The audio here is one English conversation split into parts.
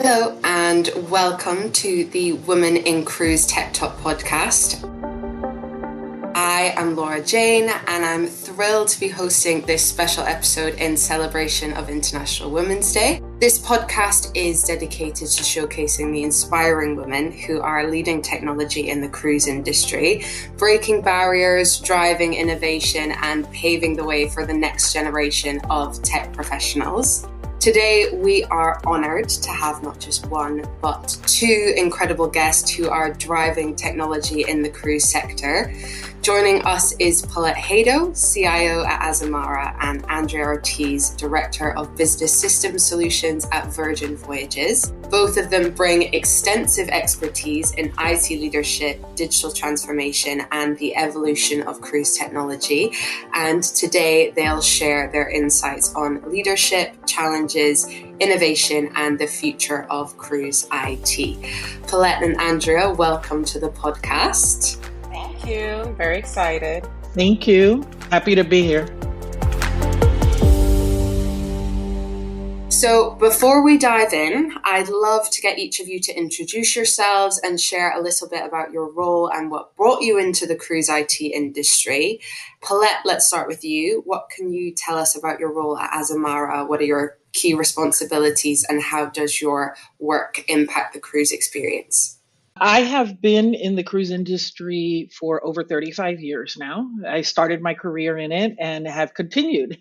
Hello and welcome to the Women in Cruise Tech Talk podcast. I am Laura Jane and I'm thrilled to be hosting this special episode in celebration of International Women's Day. This podcast is dedicated to showcasing the inspiring women who are leading technology in the cruise industry, breaking barriers, driving innovation, and paving the way for the next generation of tech professionals. Today, we are honoured to have not just one, but two incredible guests who are driving technology in the cruise sector. Joining us is Paulette Haedo, CIO at Azamara, and Andrea Ortiz, Director of Business System Solutions at Virgin Voyages. Both of them bring extensive expertise in IT leadership, digital transformation, and the evolution of cruise technology. And today, they'll share their insights on leadership, challenges, innovation, and the future of cruise IT. Paulette and Andrea, welcome to the podcast. Thank you. Very excited. Thank you. Happy to be here. So before we dive in, I'd love to get each of you to introduce yourselves and share a little bit about your role and what brought you into the cruise IT industry. Paulette, let's start with you. What can you tell us about your role at Azamara? What are your key responsibilities and how does your work impact the cruise experience? I have been in the cruise industry for over 35 years now. I started my career in it and have continued.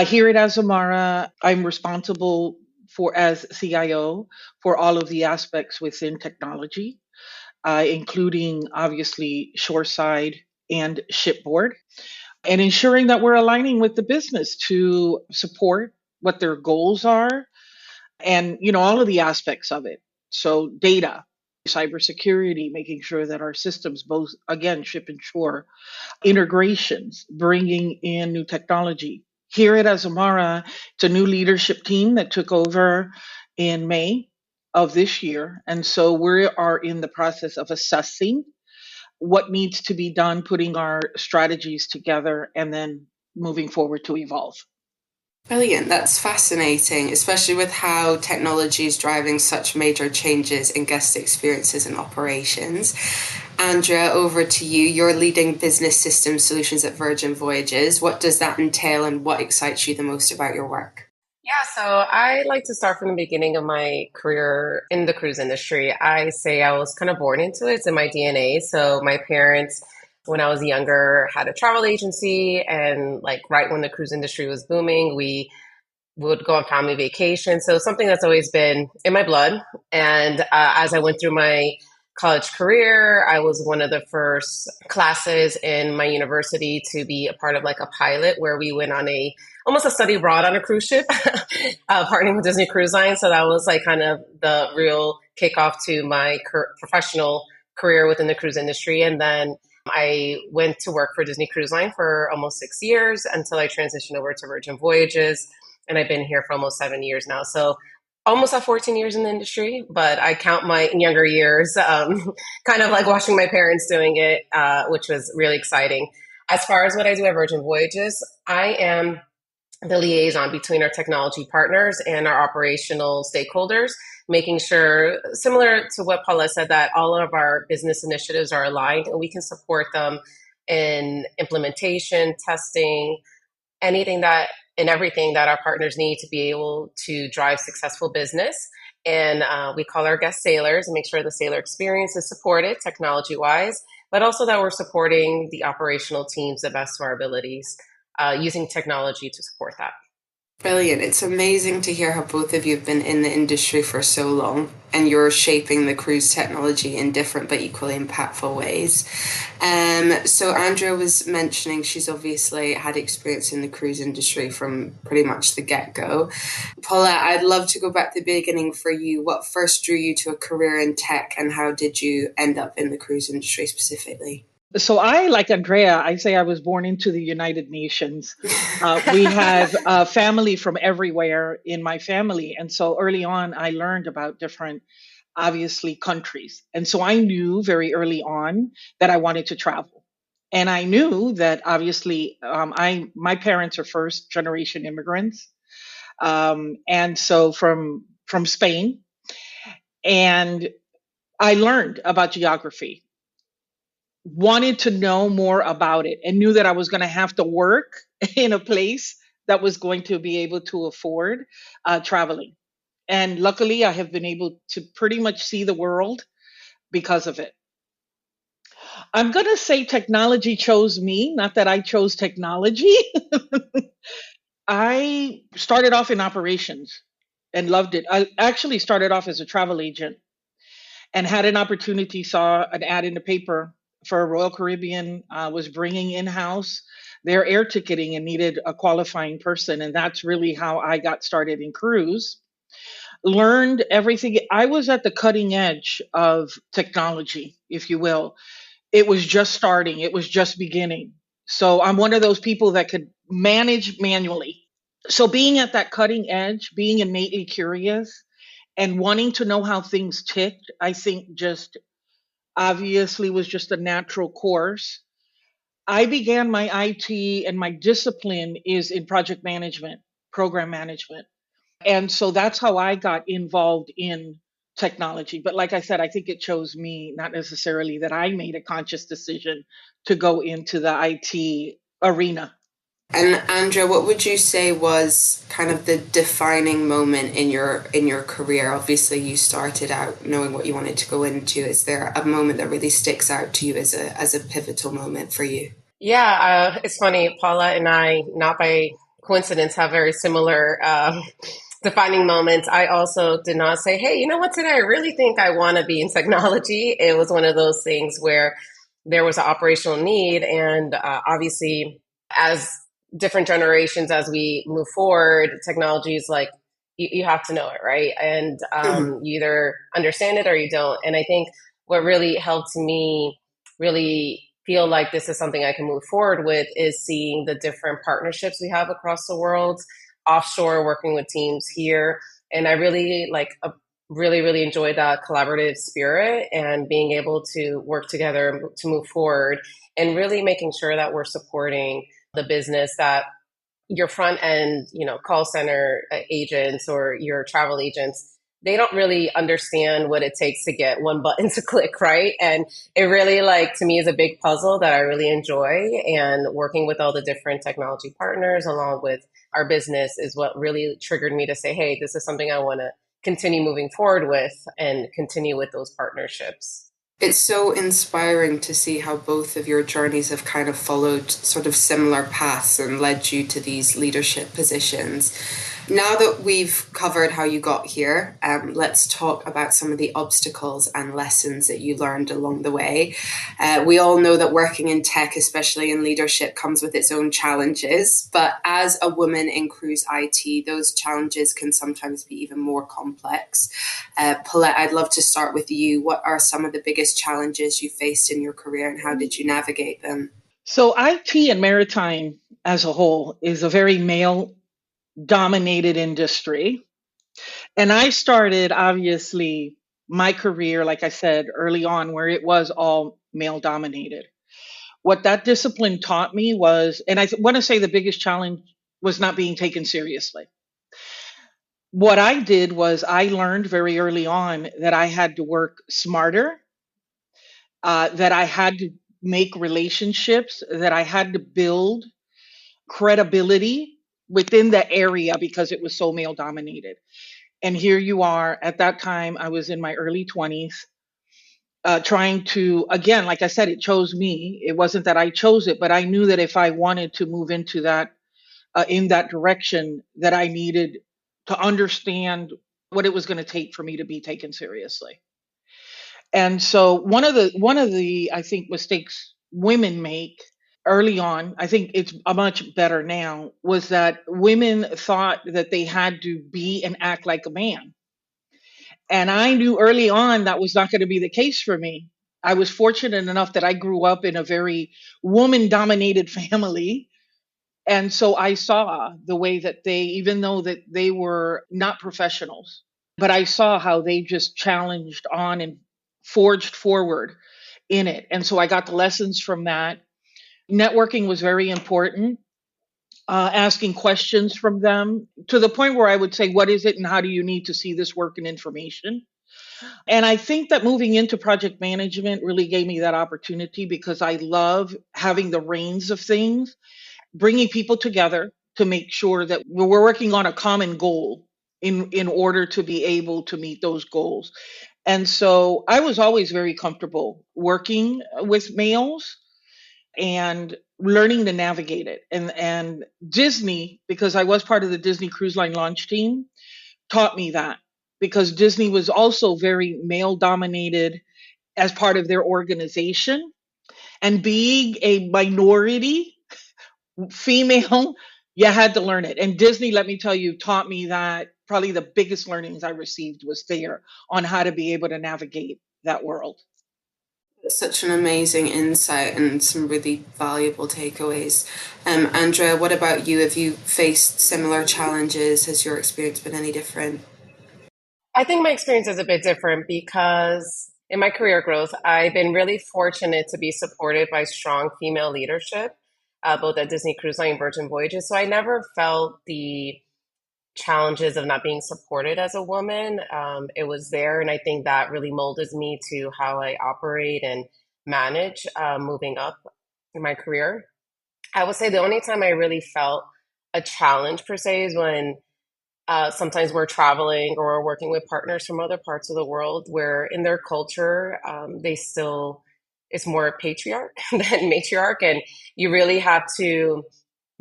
Here at Azamara, I'm responsible as CIO, for all of the aspects within technology, including obviously shoreside and shipboard, and ensuring that we're aligning with the business to support what their goals are and, all of the aspects of it. So data, cybersecurity, making sure that our systems, both, again, ship and shore, integrations, bringing in new technology. Here at Azamara, it's a new leadership team that took over in May of this year. And so we are in the process of assessing what needs to be done, putting our strategies together, and then moving forward to evolve. Brilliant. That's fascinating, especially with how technology is driving such major changes in guest experiences and operations. Andrea, over to you. You're leading business system solutions at Virgin Voyages. What does that entail and what excites you the most about your work? Yeah, so I like to start from the beginning of my career in the cruise industry. I say I was kind of born into it. It's in my DNA. So my parents, when I was younger, had a travel agency, and right when the cruise industry was booming, we would go on family vacation. So something that's always been in my blood. And as I went through my college career, I was one of the first classes in my university to be a part of a pilot where we went on almost a study abroad on a cruise ship, partnering with Disney Cruise Line. So that was kind of the real kickoff to my professional career within the cruise industry. And then I went to work for Disney Cruise Line for almost 6 years until I transitioned over to Virgin Voyages. And I've been here for almost 7 years now. So almost at 14 years in the industry, but I count my younger years, kind of like watching my parents doing it, which was really exciting. As far as what I do at Virgin Voyages, I am the liaison between our technology partners and our operational stakeholders, making sure, similar to what Paulette said, that all of our business initiatives are aligned and we can support them in implementation, testing, anything and everything that our partners need to be able to drive successful business. And we call our guests sailors and make sure the sailor experience is supported technology-wise, but also that we're supporting the operational teams the best of our abilities, using technology to support that. Brilliant. It's amazing to hear how both of you have been in the industry for so long and you're shaping the cruise technology in different but equally impactful ways. So Andrea was mentioning she's obviously had experience in the cruise industry from pretty much the get-go. Paulette, I'd love to go back to the beginning for you. What first drew you to a career in tech and how did you end up in the cruise industry specifically? So like Andrea, I say I was born into the United Nations. We have family from everywhere in my family. And so early on, I learned about different, obviously, countries. And so I knew very early on that I wanted to travel. And I knew that obviously my parents are first generation immigrants. And so from Spain. And I learned about geography, wanted to know more about it, and knew that I was going to have to work in a place that was going to be able to afford traveling. And luckily, I have been able to pretty much see the world because of it. I'm going to say technology chose me, not that I chose technology. I started off in operations and loved it. I actually started off as a travel agent and had an opportunity, saw an ad in the paper for Royal Caribbean, was bringing in-house their air ticketing and needed a qualifying person. And that's really how I got started in cruise. Learned everything. I was at the cutting edge of technology, if you will. It was just starting, it was just beginning. So I'm one of those people that could manage manually. So being at that cutting edge, being innately curious and wanting to know how things ticked, I think just obviously was just a natural course. I began my IT, and my discipline is in project management, program management. And so that's how I got involved in technology. But like I said, I think it chose me, not necessarily that I made a conscious decision to go into the IT arena. And Andrea, what would you say was kind of the defining moment in your career? Obviously, you started out knowing what you wanted to go into. Is there a moment that really sticks out to you as a pivotal moment for you? Yeah, it's funny. Paula and I, not by coincidence, have very similar defining moments. I also did not say, hey, you know what, today I really think I want to be in technology. It was one of those things where there was an operational need. And obviously, as different generations, as we move forward, technology is like, you have to know it, right? And you either understand it or you don't. And I think what really helped me really feel like this is something I can move forward with is seeing the different partnerships we have across the world, offshore, working with teams here. And I really really enjoy that collaborative spirit and being able to work together to move forward and really making sure that we're supporting the business that your front end, call center agents or your travel agents, they don't really understand what it takes to get one button to click, right? And it really, to me, is a big puzzle that I really enjoy. And working with all the different technology partners along with our business is what really triggered me to say, hey, this is something I want to continue moving forward with and continue with those partnerships. It's so inspiring to see how both of your journeys have kind of followed sort of similar paths and led you to these leadership positions. Now that we've covered how you got here, let's talk about some of the obstacles and lessons that you learned along the way. We all know that working in tech, especially in leadership, comes with its own challenges. But as a woman in cruise IT, those challenges can sometimes be even more complex. Paulette, I'd love to start with you. What are some of the biggest challenges you faced in your career and how did you navigate them? So IT and maritime as a whole is a very male dominated industry. And I started, obviously, my career, like I said early on, where it was all male dominated. What that discipline taught me was, and I want to say the biggest challenge was not being taken seriously. What I did was I learned very early on that I had to work smarter, that I had to make relationships, that I had to build credibility within the area because it was so male dominated. And here you are. At that time, I was in my early 20s, trying to, again, like I said, it chose me. It wasn't that I chose it, but I knew that if I wanted to move into that, in that direction, that I needed to understand what it was going to take for me to be taken seriously. And so one of the I think mistakes women make early on, I think it's a much better now, was that women thought that they had to be and act like a man. And I knew early on that was not going to be the case for me. I was fortunate enough that I grew up in a very woman dominated family. And so I saw the way that they, even though that they were not professionals, but I saw how they just challenged on and forged forward in it. And so I got the lessons from that. Networking was very important, asking questions from them to the point where I would say, what is it and how do you need to see this work and information? And I think that moving into project management really gave me that opportunity because I love having the reins of things, bringing people together to make sure that we're working on a common goal in order to be able to meet those goals. And so I was always very comfortable working with males and learning to navigate it. And Disney, because I was part of the Disney Cruise Line launch team, taught me that because Disney was also very male dominated as part of their organization. And being a minority female, you had to learn it. And Disney, let me tell you, taught me that probably the biggest learnings I received was there on how to be able to navigate that world. Such an amazing insight and some really valuable takeaways. Andrea, what about you? Have you faced similar challenges? Has your experience been any different? I think my experience is a bit different because in my career growth, I've been really fortunate to be supported by strong female leadership, both at Disney Cruise Line and Virgin Voyages. So I never felt the challenges of not being supported as a woman. It was there, and I think that really molded me to how I operate and manage moving up in my career. I would say the only time I really felt a challenge per se is when sometimes we're traveling or we're working with partners from other parts of the world where in their culture, they still, it's more patriarch than matriarch. And you really have to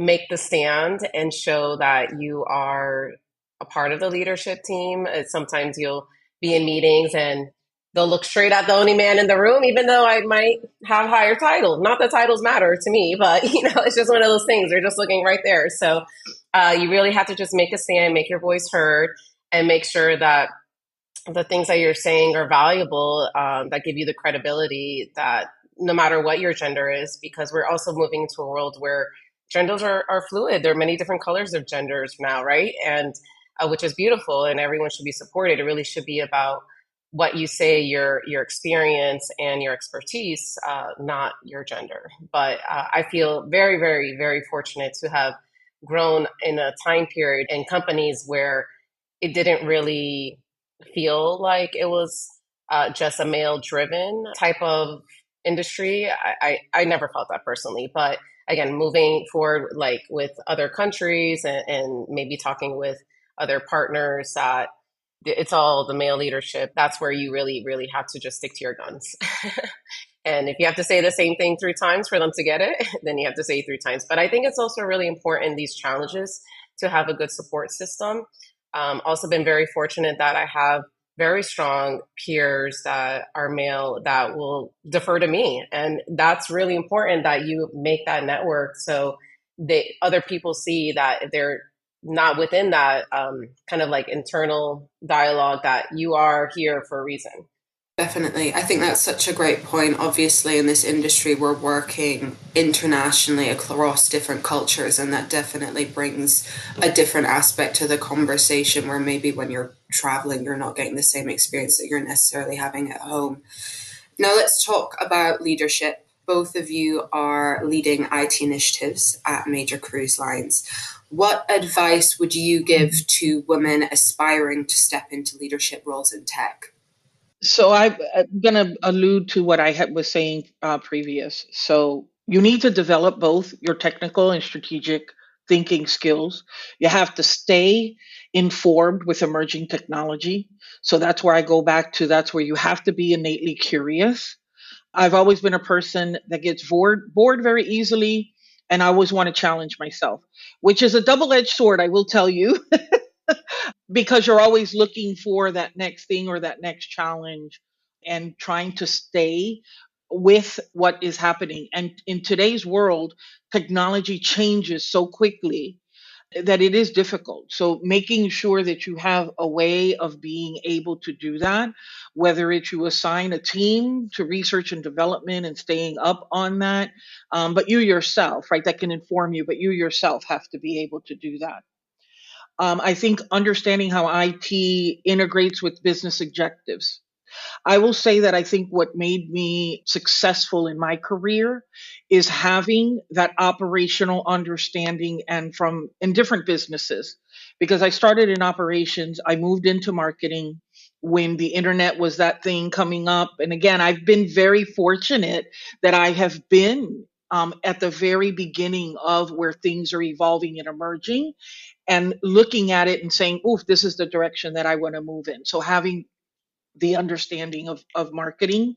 make the stand and show that you are a part of the leadership team. Sometimes you'll be in meetings and they'll look straight at the only man in the room, even though I might have higher titles. Not that titles matter to me, but it's just one of those things. They're just looking right there. So you really have to just make a stand, make your voice heard, and make sure that the things that you're saying are valuable, that give you the credibility that no matter what your gender is, because we're also moving into a world where genders are fluid. There are many different colors of genders now, right? And which is beautiful, and everyone should be supported. It really should be about what you say, your experience and your expertise, not your gender. But I feel very, very, very fortunate to have grown in a time period in companies where it didn't really feel like it was just a male driven type of industry. I never felt that personally, but again, moving forward, like with other countries and maybe talking with other partners that it's all the male leadership. That's where you really, really have to just stick to your guns. And if you have to say the same thing 3 times for them to get it, then you have to say it 3 times. But I think it's also really important, these challenges, to have a good support system. Also been very fortunate that I have very strong peers that are male that will defer to me. And that's really important that you make that network so they other people see that if they're not within that kind of like internal dialogue, that you are here for a reason. Definitely. I think that's such a great point. Obviously, in this industry, we're working internationally across different cultures, and that definitely brings a different aspect to the conversation where maybe when you're traveling, you're not getting the same experience that you're necessarily having at home. Now, let's talk about leadership. Both of you are leading IT initiatives at major cruise lines. What advice would you give to women aspiring to step into leadership roles in tech? So I'm going to allude to what I was saying previous. So you need to develop both your technical and strategic thinking skills. You have to stay informed with emerging technology. So that's where I go back to, that's where you have to be innately curious. I've always been a person that gets bored very easily, and I always want to challenge myself, which is a double-edged sword, I will tell you. Because you're always looking for that next thing or that next challenge and trying to stay with what is happening. And in today's world, technology changes so quickly that it is difficult. So making sure that you have a way of being able to do that, whether it's you assign a team to research and development and staying up on that, but you yourself, right, that can inform you, but you yourself have to be able to do that. I think understanding how IT integrates with business objectives. I will say that I think what made me successful in my career is having that operational understanding and from in different businesses. Because I started in operations, I moved into marketing, when the internet was that thing coming up. And again, I've been very fortunate that I have been at the very beginning of where things are evolving and emerging, and looking at it and saying, oof, this is the direction that I want to move in. So having the understanding of marketing.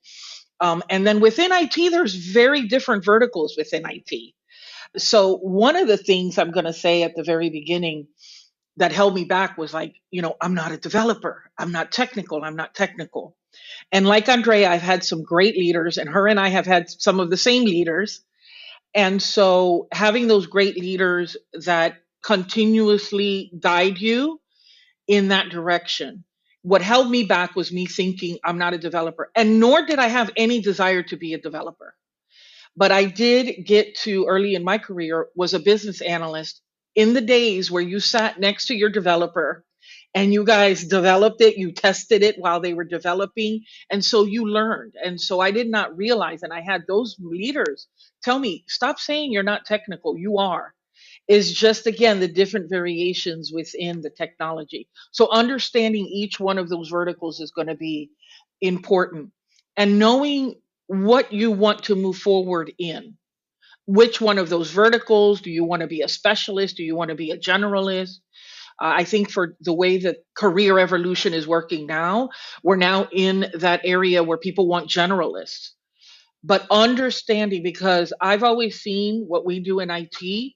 And then within IT, there's very different verticals within IT. So one of the things I'm going to say at the very beginning that held me back was like, I'm not a developer. I'm not technical. I'm not technical. And like Andrea, I've had some great leaders, and her and I have had some of the same leaders. And so having those great leaders that continuously guide you in that direction. What held me back was me thinking I'm not a developer, and nor did I have any desire to be a developer. But I did get to early in my career was a business analyst in the days where you sat next to your developer and you guys developed it, you tested it while they were developing. And so you learned. And so I did not realize, and I had those leaders tell me, stop saying you're not technical. You are. Is just, again, the different variations within the technology. So understanding each one of those verticals is going to be important, and knowing what you want to move forward in. Which one of those verticals? Do you want to be a specialist? Do you want to be a generalist? I think for the way that career evolution is working now, we're now in that area where people want generalists. But understanding, because I've always seen what we do in IT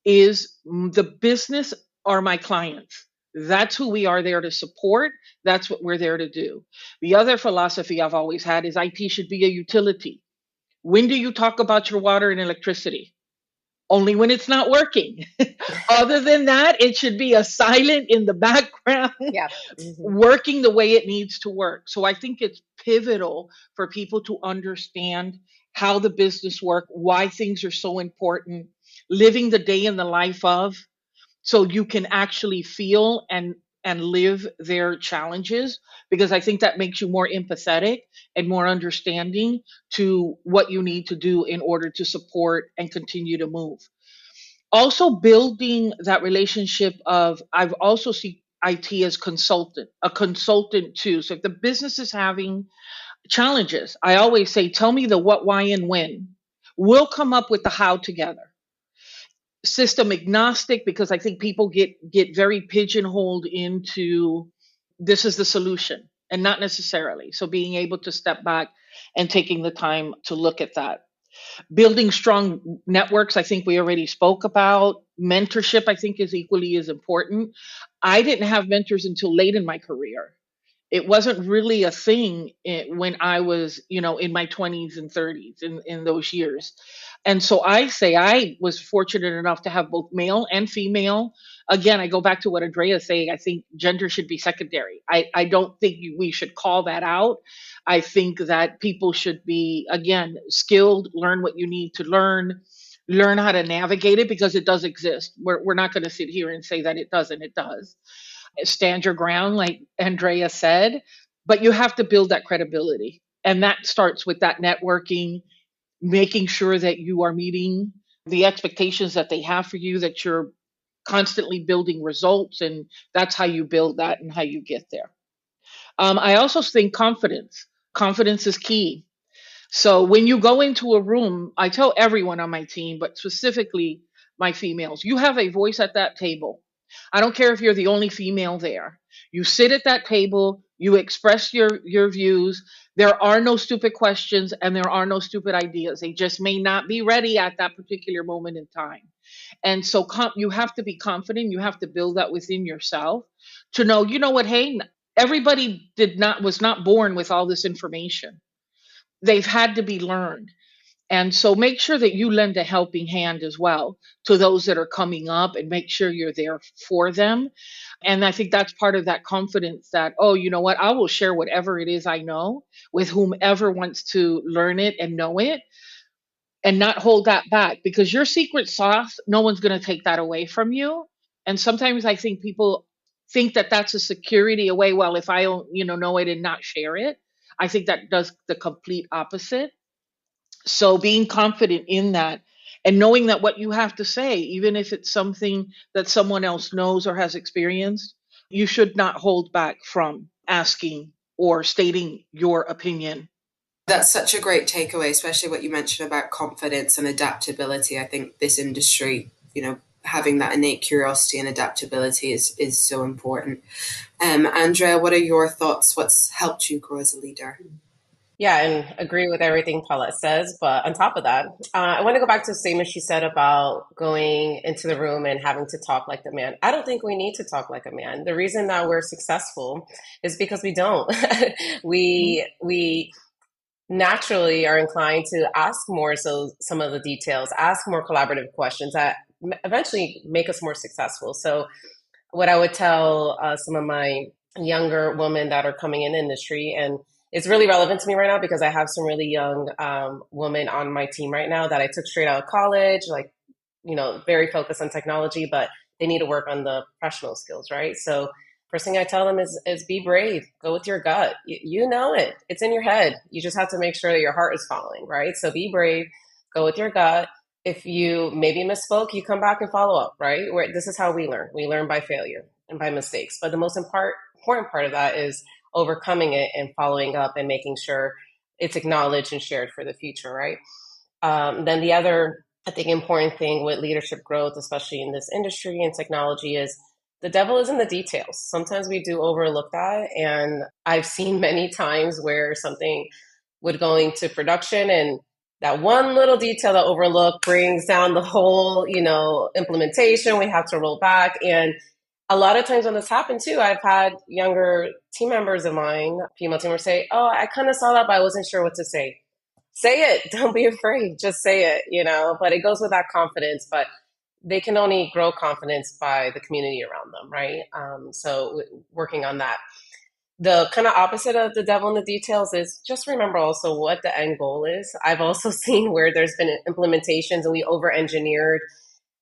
is the business are my clients. That's who we are there to support. That's what we're there to do. The other philosophy I've always had is IT should be a utility. When do you talk about your water and electricity? Only when it's not working. Other than that, it should be a silent in the background, Yeah. Mm-hmm. working the way it needs to work. So I think it's pivotal for people to understand how the business work, why things are so important, living the day in the life of, so you can actually feel and live their challenges, because I think that makes you more empathetic and more understanding to what you need to do in order to support and continue to move. Also building that relationship of, I've also seen IT as a consultant too. So if the business is having challenges, I always say, tell me the what, why, and when. We'll come up with the how together. System agnostic, because I think people get very pigeonholed into this is the solution and not necessarily. So being able to step back and taking the time to look at that. Building strong networks, I think we already spoke about. Mentorship, I think, is equally as important. I didn't have mentors until late in my career. It wasn't really a thing when I was, in my 20s and 30s, in those years. And so I say I was fortunate enough to have both male and female. Again, I go back to what Andrea is saying. I think gender should be secondary. I don't think we should call that out. I think that people should be, again, skilled, learn what you need to learn how to navigate it, because it does exist. We're not going to sit here and say that it doesn't. It does. Stand your ground, like Andrea said, but you have to build that credibility. And that starts with that networking, making sure that you are meeting the expectations that they have for you, that you're constantly building results. And that's how you build that and how you get there. I also think confidence. Confidence is key. So when you go into a room, I tell everyone on my team, but specifically my females, you have a voice at that table. I don't care if you're the only female there. You sit at that table, you express your views. There are no stupid questions and there are no stupid ideas. They just may not be ready at that particular moment in time. And so you have to be confident. You have to build that within yourself to know, you know what, hey, everybody was not born with all this information. They've had to be learned. And so make sure that you lend a helping hand as well to those that are coming up, and make sure you're there for them. And I think that's part of that confidence that, oh, you know what, I will share whatever it is I know with whomever wants to learn it and know it, and not hold that back, because your secret sauce, no one's going to take that away from you. And sometimes I think people think that that's a security away. Well, if I don't, know it and not share it, I think that does the complete opposite. So being confident in that, and knowing that what you have to say, even if it's something that someone else knows or has experienced, you should not hold back from asking or stating your opinion. That's such a great takeaway, especially what you mentioned about confidence and adaptability. I think this industry, having that innate curiosity and adaptability is so important. Andrea, what are your thoughts? What's helped you grow as a leader? Yeah, and agree with everything Paulette says. But on top of that, I want to go back to the statement she said about going into the room and having to talk like the man. I don't think we need to talk like a man. The reason that we're successful is because we don't. we naturally are inclined to ask more, so some of the details, ask more collaborative questions that eventually make us more successful. So what I would tell some of my younger women that are coming in the industry, and it's really relevant to me right now because I have some really young women on my team right now that I took straight out of college, like, very focused on technology, but they need to work on the professional skills, right? So first thing I tell them is be brave, go with your gut. You know it, it's in your head. You just have to make sure that your heart is following, right? So be brave, go with your gut. If you maybe misspoke, you come back and follow up, right? This is how we learn. We learn by failure and by mistakes. But the most important part of that is overcoming it and following up and making sure it's acknowledged and shared for the future, right? Then the other, I think, important thing with leadership growth, especially in this industry and technology, is the devil is in the details. Sometimes we do overlook that. And I've seen many times where something would go into production and that one little detail that overlooked brings down the whole, implementation. We have to roll back. And a lot of times when this happened too, I've had younger team members of mine, female team members, say, "Oh, I kind of saw that, but I wasn't sure what to say." Say it. Don't be afraid. Just say it, But it goes with that confidence. But they can only grow confidence by the community around them, right? So working on that. The kind of opposite of the devil in the details is just remember also what the end goal is. I've also seen where there's been implementations and we over-engineered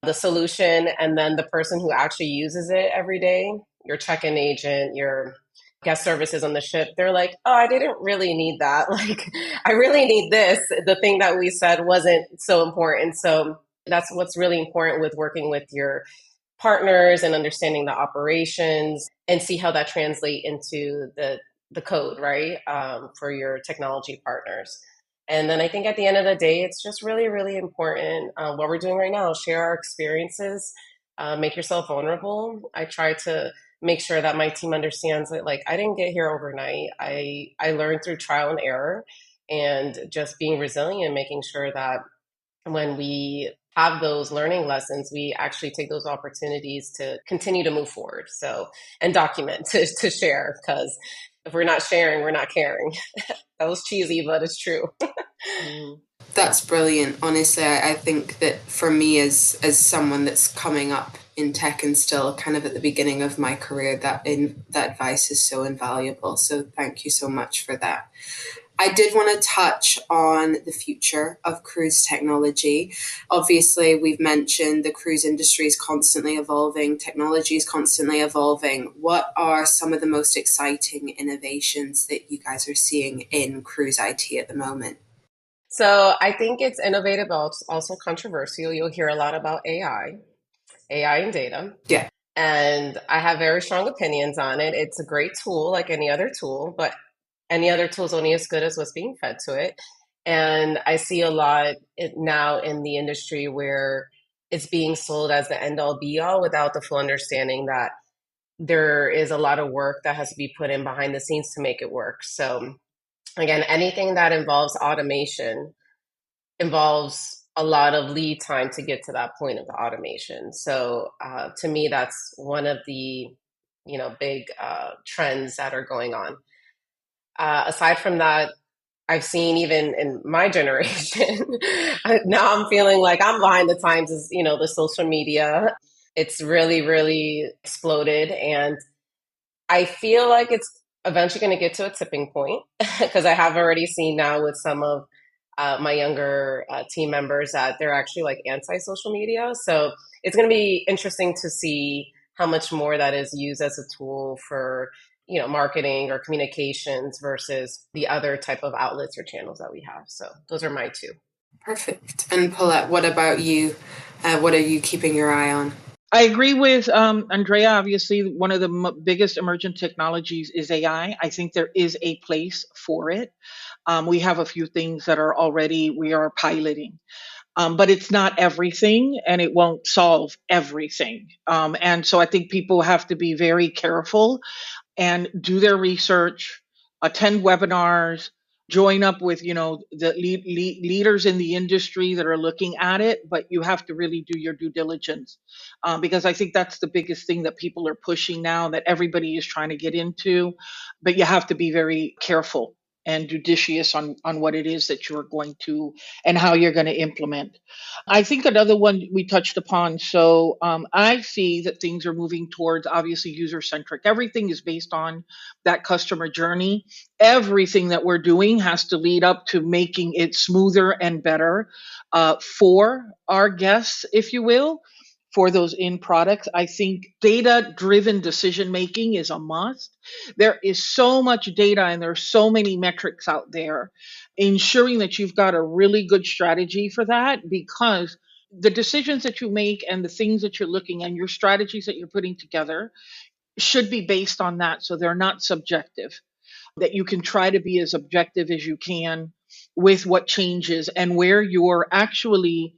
the solution, and then the person who actually uses it every day, your check-in agent, your guest services on the ship, they're like, "Oh, I didn't really need that. Like, I really need this. The thing that we said wasn't so important." So that's what's really important with working with your partners and understanding the operations and see how that translate into the code, right? For your technology partners. And then I think at the end of the day, it's just really, really important what we're doing right now. Share our experiences, make yourself vulnerable. I try to make sure that my team understands that, like, I didn't get here overnight. I learned through trial and error and just being resilient, making sure that when we have those learning lessons, we actually take those opportunities to continue to move forward. So, and document to share, because if we're not sharing, we're not caring. That was cheesy, but it's true. That's brilliant. Honestly, I think that for me as someone that's coming up in tech and still kind of at the beginning of my career, that advice is so invaluable. So thank you so much for that. I did want to touch on the future of cruise technology. Obviously, we've mentioned the cruise industry is constantly evolving, technology is constantly evolving. What are some of the most exciting innovations that you guys are seeing in cruise IT at the moment? So I think it's innovative, but it's also controversial. You'll hear a lot about AI and data. Yeah. And I have very strong opinions on it. It's a great tool like any other tool, but any other tool is only as good as what's being fed to it. And I see a lot now in the industry where it's being sold as the end all be all without the full understanding that there is a lot of work that has to be put in behind the scenes to make it work. So again, anything that involves automation involves a lot of lead time to get to that point of the automation. So to me, that's one of the big trends that are going on. Aside from that, I've seen even in my generation, now I'm feeling like I'm behind the times is, the social media. It's really, really exploded. And I feel like it's eventually going to get to a tipping point because I have already seen now with some of my younger team members that they're actually like anti-social media. So it's going to be interesting to see how much more that is used as a tool for marketing or communications versus the other type of outlets or channels that we have. So those are my two. Perfect. And Paulette, what about you? What are you keeping your eye on? I agree with Andrea. Obviously, one of the biggest emergent technologies is AI. I think there is a place for it. We have a few things that are already we are piloting, but it's not everything, and it won't solve everything. And so I think people have to be very careful and do their research, attend webinars, join up with the leaders in the industry that are looking at it. But you have to really do your due diligence, because I think that's the biggest thing that people are pushing now, that everybody is trying to get into. But you have to be very careful and judicious on what it is that you're going to and how you're going to implement. I think another one we touched upon. So I see that things are moving towards obviously user centric. Everything is based on that customer journey. Everything that we're doing has to lead up to making it smoother and better for our guests, if you will. For those in products, I think data driven decision making is a must. There is so much data and there's so many metrics out there. Ensuring that you've got a really good strategy for that, because the decisions that you make and the things that you're looking and your strategies that you're putting together should be based on that, so they're not subjective. That you can try to be as objective as you can with what changes and where you're actually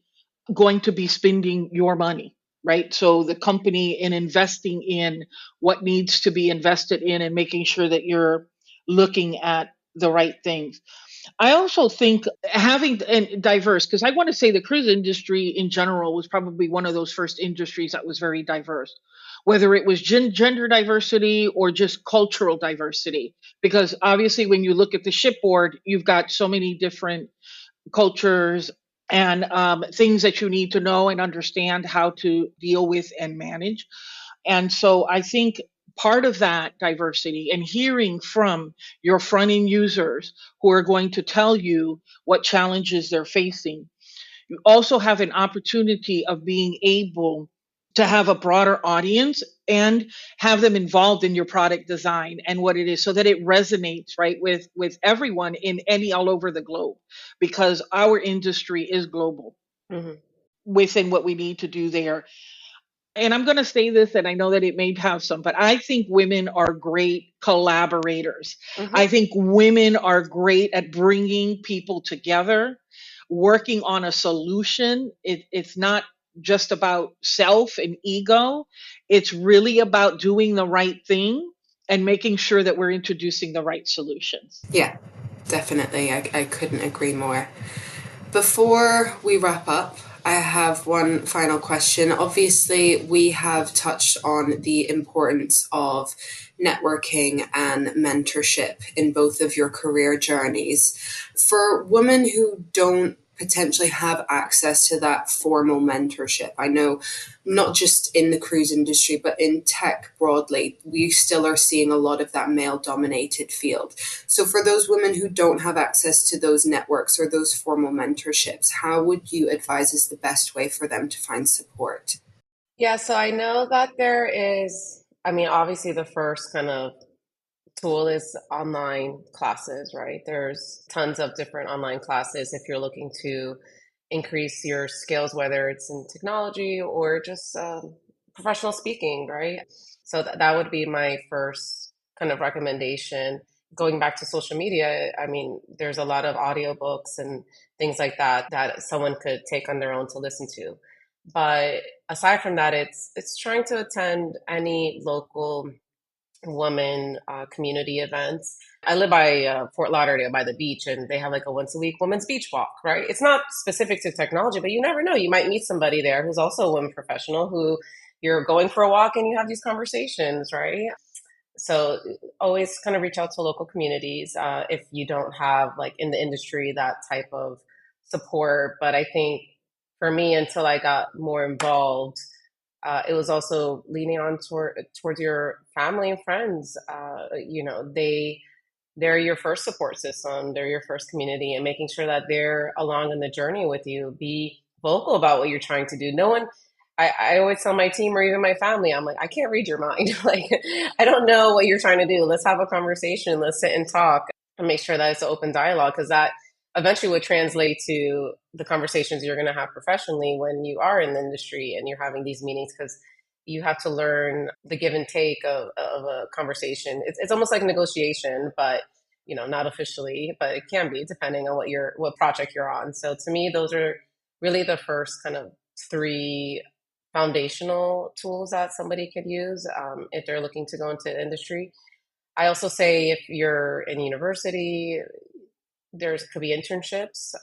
going to be spending your money, right? So the company in investing in what needs to be invested in and making sure that you're looking at the right things. I also think having and diverse, because I want to say the cruise industry in general was probably one of those first industries that was very diverse, whether it was gender diversity or just cultural diversity. Because obviously, when you look at the shipboard, you've got so many different cultures and things that you need to know and understand how to deal with and manage. And so I think part of that diversity and hearing from your front end users who are going to tell you what challenges they're facing, you also have an opportunity of being able to have a broader audience and have them involved in your product design and what it is, so that it resonates right with everyone in any all over the globe, because our industry is global Hmm. within what we need to do there. And I'm going to say this, and I know that it may have some, but I think women are great collaborators. I Hmm. think women are great at bringing people together, working on a solution. It's not just about self and ego, it's really about doing the right thing and making sure that we're introducing the right solutions. Yeah, definitely. I couldn't agree more. Before we wrap up, I have one final question. Obviously, we have touched on the importance of networking and mentorship in both of your career journeys. For women who don't potentially have access to that formal mentorship, I know not just in the cruise industry, but in tech broadly, we still are seeing a lot of that male dominated field. So, for those women who don't have access to those networks or those formal mentorships, how would you advise is the best way for them to find support? Yeah, so I know that there is, I mean, obviously the first kind of tool is online classes, right? There's tons of different online classes if you're looking to increase your skills, whether it's in technology or just professional speaking, right? So that would be my first kind of recommendation. Going back to social media, I mean, there's a lot of audiobooks and things like that that someone could take on their own to listen to. But aside from that, it's trying to attend any local woman community events. I live by Fort Lauderdale by the beach, and they have like a once a week women's beach walk, right? It's not specific to technology, but you never know. You might meet somebody there who's also a women professional who you're going for a walk and you have these conversations, right? So always kind of reach out to local communities if you don't have like in the industry that type of support. But I think for me, until I got more involved, it was also leaning on towards your family and friends. They're your first support system. They're your first community, and making sure that they're along on the journey with you. Be vocal about what you're trying to do. No one. I always tell my team or even my family, I'm like, I can't read your mind. Like, I don't know what you're trying to do. Let's have a conversation. Let's sit and talk and make sure that it's an open dialogue, because that eventually would translate to the conversations you're going to have professionally when you are in the industry and you're having these meetings. Because you have to learn the give and take of a conversation. It's almost like negotiation, but not officially, but it can be depending on what project you're on. So to me, those are really the first kind of three foundational tools that somebody could use if they're looking to go into industry. I also say if you're in university, there could be internships.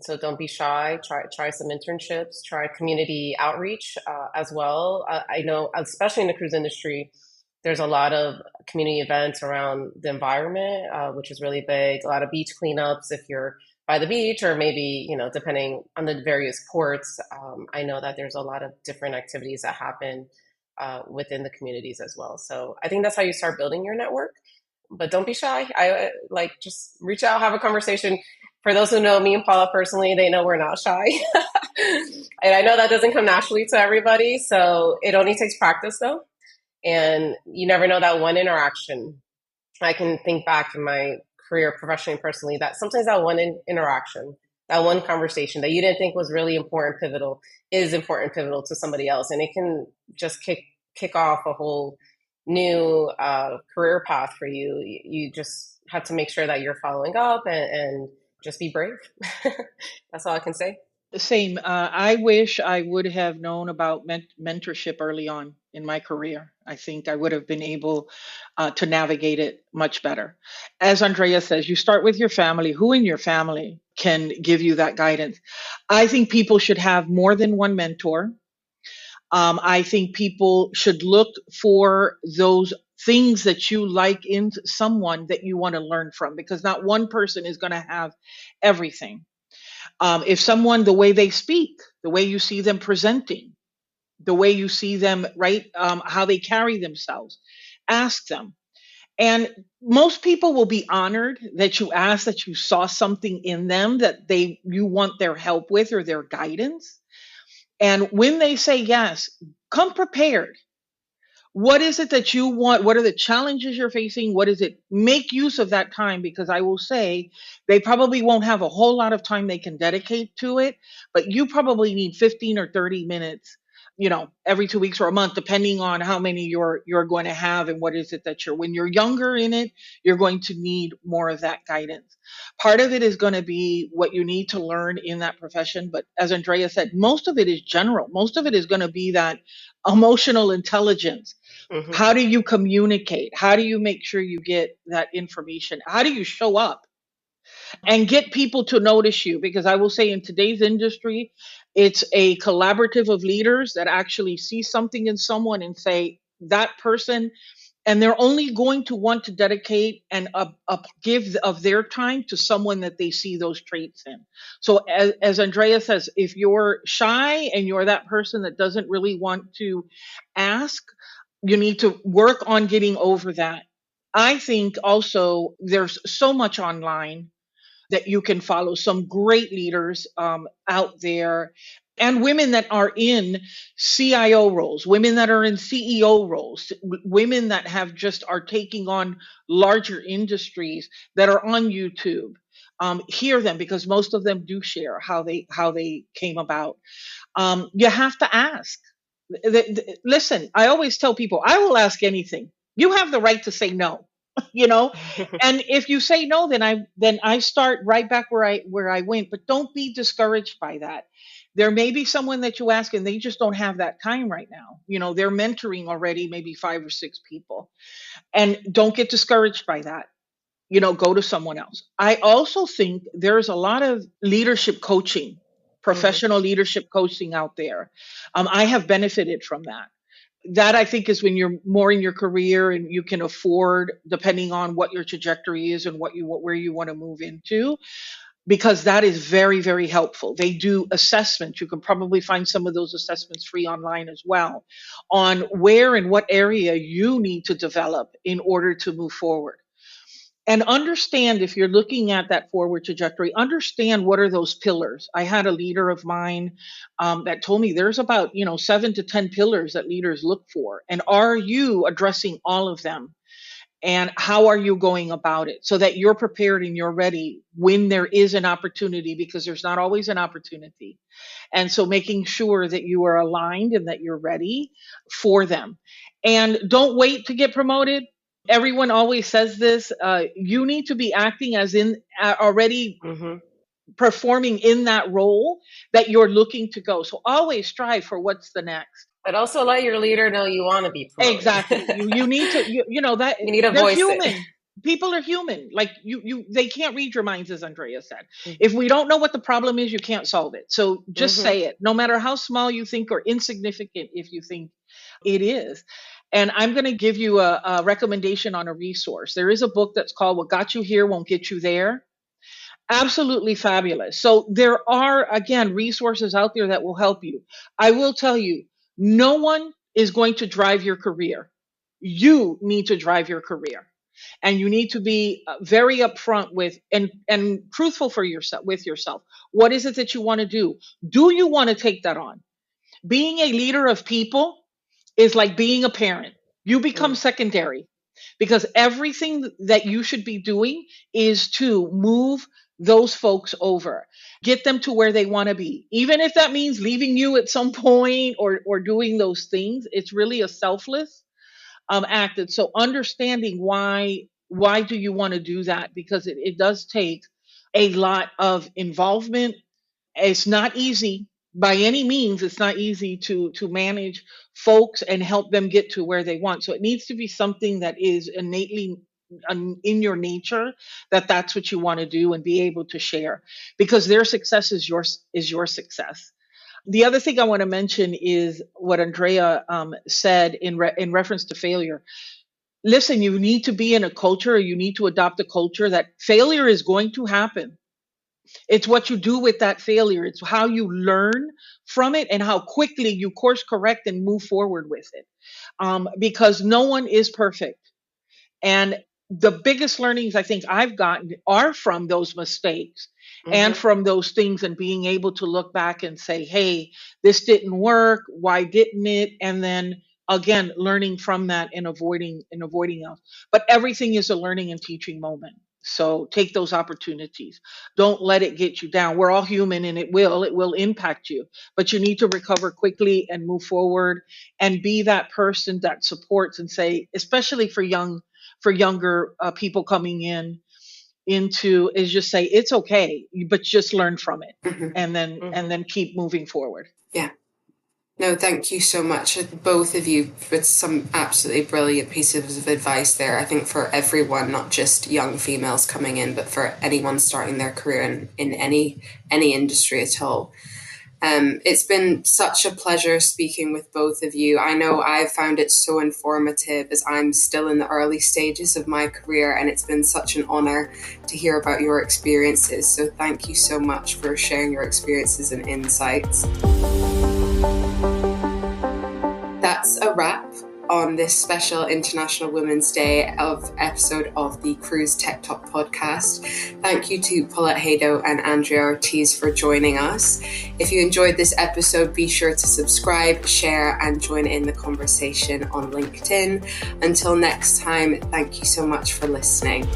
So don't be shy. Try some internships. Try community outreach as well. I know, especially in the cruise industry, there's a lot of community events around the environment, which is really big. A lot of beach cleanups if you're by the beach, or maybe, depending on the various ports. I know that there's a lot of different activities that happen within the communities as well. So I think that's how you start building your network. But don't be shy. I just reach out, have a conversation. For those who know me and Paula personally, they know we're not shy. And I know that doesn't come naturally to everybody. So it only takes practice though. And you never know, that one interaction. I can think back in my career, professionally and personally, that sometimes that one interaction, that one conversation that you didn't think was really important, pivotal, is important, pivotal to somebody else. And it can just kick off a whole new career path for you. You just have to make sure that you're following up and just be brave. That's all I can say. Same. I wish I would have known about mentorship early on in my career. I think I would have been able to navigate it much better. As Andrea says, you start with your family. Who in your family can give you that guidance? I think people should have more than one mentor. I think people should look for those things that you like in someone that you want to learn from, because not one person is going to have everything. If someone, the way they speak, the way you see them presenting, the way you see them, right, how they carry themselves, ask them. And most people will be honored that you ask, that you saw something in them that you want their help with or their guidance. And when they say yes, come prepared. What is it that you want? What are the challenges you're facing? What is it? Make use of that time, because I will say they probably won't have a whole lot of time they can dedicate to it, but you probably need 15 or 30 minutes, every 2 weeks or a month, depending on how many you're going to have and what is it that when you're younger in it, you're going to need more of that guidance. Part of it is going to be what you need to learn in that profession. But as Andrea said, most of it is general. Most of it is going to be that emotional intelligence. Mm-hmm. How do you communicate? How do you make sure you get that information? How do you show up and get people to notice you? Because I will say in today's industry, it's a collaborative of leaders that actually see something in someone and say, that person, and they're only going to want to dedicate and give of their time to someone that they see those traits in. So as Andrea says, if you're shy and you're that person that doesn't really want to ask, you need to work on getting over that. I think also there's so much online that you can follow, some great leaders out there, and women that are in CIO roles, women that are in CEO roles, women that are taking on larger industries that are on YouTube. Hear them, because most of them do share how they came about. You have to ask. Listen, I always tell people, I will ask anything. You have the right to say no, and if you say no, then I start right back where I went. But don't be discouraged by that. There may be someone that you ask and they just don't have that time right now. They're mentoring already, maybe 5 or 6 people, and don't get discouraged by that. Go to someone else. I also think there's a lot of leadership coaching, professional leadership coaching out there. I have benefited from that. That I think is when you're more in your career and you can afford, depending on what your trajectory is and where you want to move into, because that is very, very helpful. They do assessments. You can probably find some of those assessments free online as well, on where and what area you need to develop in order to move forward. And understand, if you're looking at that forward trajectory, understand what are those pillars. I had a leader of mine that told me there's about 7 to 10 pillars that leaders look for. And are you addressing all of them? And how are you going about it so that you're prepared and you're ready when there is an opportunity, because there's not always an opportunity. And so making sure that you are aligned and that you're ready for them. And don't wait to get promoted. Everyone always says this. You need to be acting as in already performing in that role that you're looking to go. So always strive for what's the next. But also let your leader know you want to be promoted. Exactly. You need to, you know, that you need to they're voice human. it. People are human. Like they can't read your minds, as Andrea said. If we don't know what the problem is, you can't solve it. So just say it, no matter how small you think or insignificant if you think it is. And I'm going to give you a recommendation on a resource. There is a book that's called What Got You Here Won't Get You There. Absolutely fabulous. So there are, again, resources out there that will help you. I will tell you, no one is going to drive your career. You need to drive your career. And you need to be very upfront with and truthful for yourself with yourself. What is it that you want to do? Do you want to take that on? Being a leader of people is like being a parent. You become secondary, because everything that you should be doing is to move those folks over, get them to where they want to be. Even if that means leaving you at some point or doing those things, it's really a selfless act. And so understanding why do you want to do that? Because it does take a lot of involvement. It's not easy by any means. It's not easy to manage folks and help them get to where they want. So it needs to be something that is innately in your nature, that's what you want to do and be able to share, because their success is your success. The other thing I want to mention is what Andrea said in reference to failure. Listen, you need to be in a culture, or you need to adopt a culture that failure is going to happen. It's what you do with that failure. It's how you learn from it and how quickly you course correct and move forward with it. Because no one is perfect. And the biggest learnings I think I've gotten are from those mistakes and from those things, and being able to look back and say, hey, this didn't work. Why didn't it? And then again, learning from that and avoiding else. But everything is a learning and teaching moment. So take those opportunities. Don't let it get you down. We're all human, and it will impact you, but you need to recover quickly and move forward and be that person that supports and say, especially for younger people coming into, is just say, it's okay, but just learn from it and then keep moving forward. Yeah. No, thank you so much, both of you, with some absolutely brilliant pieces of advice there. I think for everyone, not just young females coming in, but for anyone starting their career in any industry at all. It's been such a pleasure speaking with both of you. I know I've found it so informative, as I'm still in the early stages of my career, and it's been such an honor to hear about your experiences. So thank you so much for sharing your experiences and insights. That's a wrap on this special International Women's Day episode of the Cruise Tech Talk podcast. Thank you to Paulette Haedo and Andrea Ortiz for joining us. If you enjoyed this episode, be sure to subscribe, share, and join in the conversation on LinkedIn. Until next time, thank you so much for listening.